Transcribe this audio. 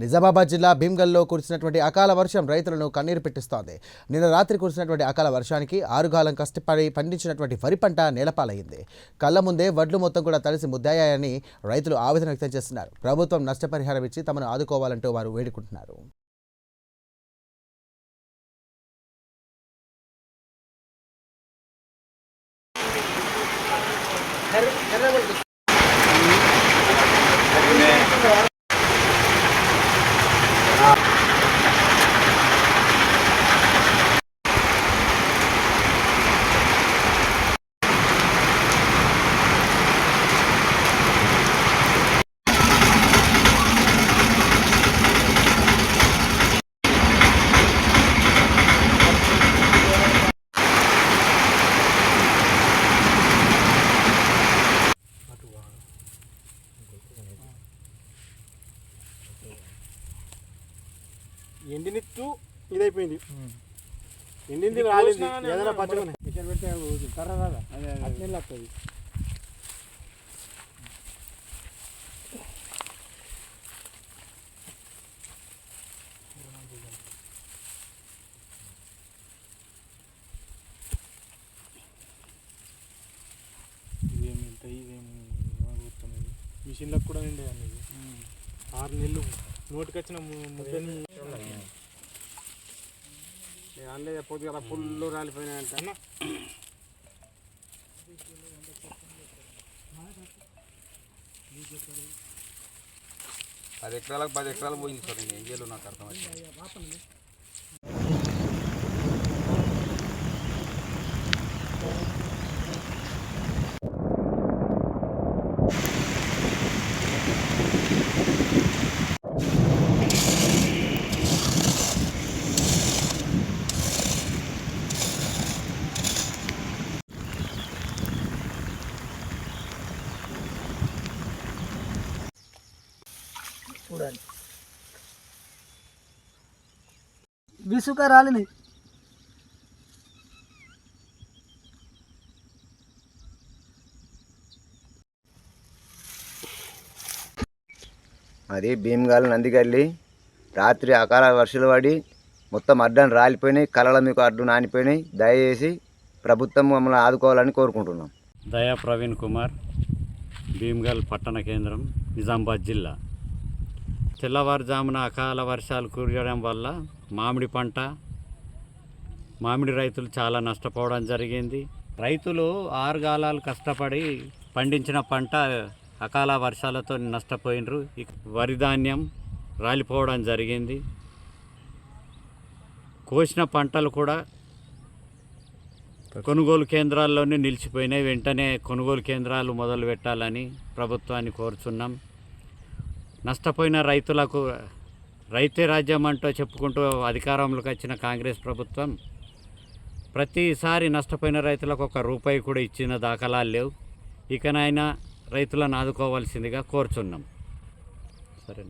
నిజామాబాద్ జిల్లా భీమ్గల్లో కురిసినటువంటి అకాల వర్షం రైతులను కన్నీరు పెట్టిస్తోంది. నిన్న రాత్రి కురిసినటువంటి అకాల వర్షానికి ఆరుగాలం కష్టపడి పండించినటువంటి వరి పంట నేలపాలయ్యింది. కళ్ళ ముందే వడ్లు మొత్తం కూడా తడిసి ముద్దాయాయని రైతులు ఆవేదన వ్యక్తం చేస్తున్నారు. ప్రభుత్వం నష్టపరిహారం ఇచ్చి తమను ఆదుకోవాలంటూ వారు వేడుకుంటున్నారు. ఎండినిత్తు ఇదైపోయింది. ఎండింది రాలేదు. ఏదైనా పచ్చగా మిషన్ పెడితే కర్ర రాదా అట్నే వస్తుంది. ఇదేమి వెళ్తాయి, ఇదేమి మిషన్లకు కూడా నిండేయండి. 6 నెలలు నోటికొచ్చిన ముద్దని అల్లే చెప్పొద్దు కదా, పుల్లు రాలిపోయినాయంట. 10 ఎకరాలకు 10 ఎకరాలు పోయింది సార్. నేను ఏం చేయాలో నాకు అర్థమైంది. చూడాలి విసుక రాలినాయి. అది భీమ్గల్ నందిగల్లి. రాత్రి అకాల వర్షాలు పడి మొత్తం అడ్డాలు రాలిపోయినాయి. కళల మీకు అడ్డు నానిపోయినాయి. దయచేసి ప్రభుత్వం మమ్మల్ని ఆదుకోవాలని కోరుకుంటున్నాం. దయా ప్రవీణ్ కుమార్, భీమ్గల్ పట్టణ కేంద్రం, నిజామాబాద్ జిల్లా. తెల్లవారుజామున అకాల వర్షాలు కురవడం వల్ల మామిడి రైతులు చాలా నష్టపోవడం జరిగింది. రైతులు 6 కాలాలు కష్టపడి పండించిన పంట అకాల వర్షాలతో నష్టపోయినరు. వరి ధాన్యం రాలిపోవడం జరిగింది. కోసిన పంటలు కూడా కొనుగోలు కేంద్రాల్లోనే నిలిచిపోయినాయి. వెంటనే కొనుగోలు కేంద్రాలు మొదలు పెట్టాలని ప్రభుత్వాన్ని కోరుచున్నాం. నష్టపోయిన రైతులకు రైతే రాజ్యం అంటూ చెప్పుకుంటూ అధికారంలోకి వచ్చిన కాంగ్రెస్ ప్రభుత్వం ప్రతిసారి నష్టపోయిన రైతులకు ₹1 కూడా ఇచ్చిన దాఖలాలు లేవు. ఇకనైనా రైతులను ఆదుకోవాల్సిందిగా కోరుచున్నాం. సరే.